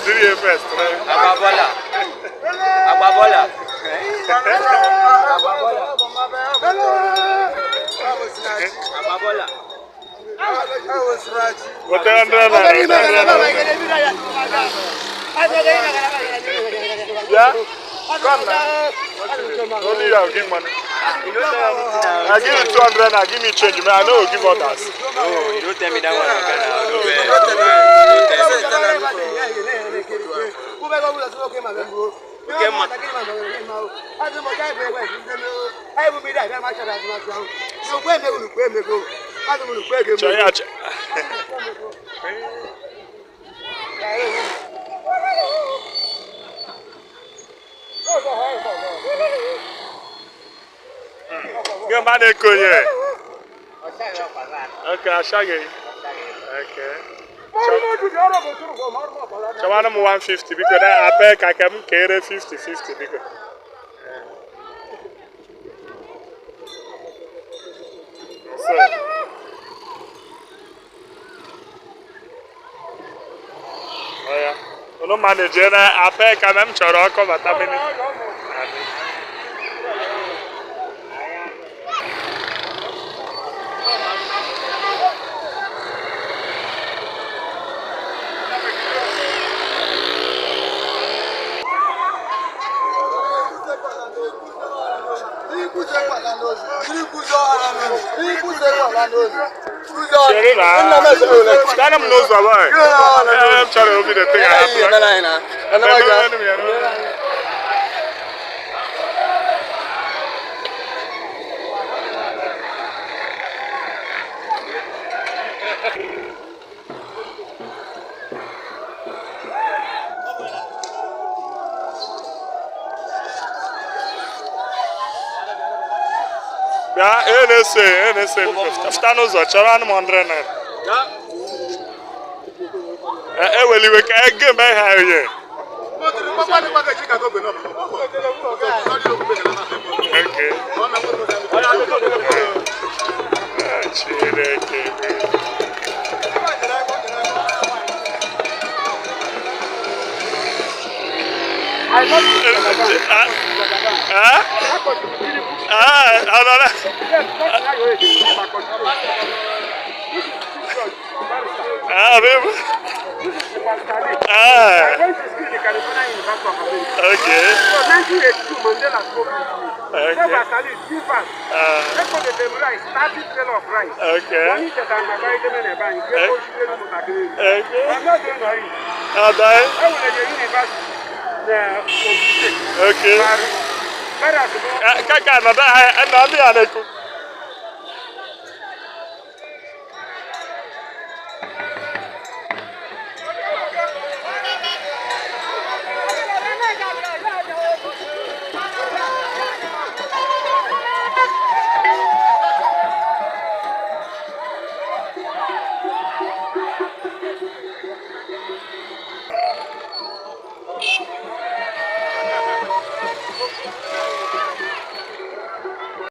Nigeria first. Ababola. Ababola. Ababola. What the hundred? Yeah? Come now. Only you have give money. I give you 200 and give me change. Man, I know you give others. Oh, you don't tell me that one. Go man, okay, I'll show you. Okay. So I'm 150 because I pay I can carry 50-50 because. So. Oh yeah. No manager, I pay I am choro cover that minute. Stand up nose away. I'm trying to be the thing I yeah, NSA. Stand us watch around 100. Well, you can get my hair here.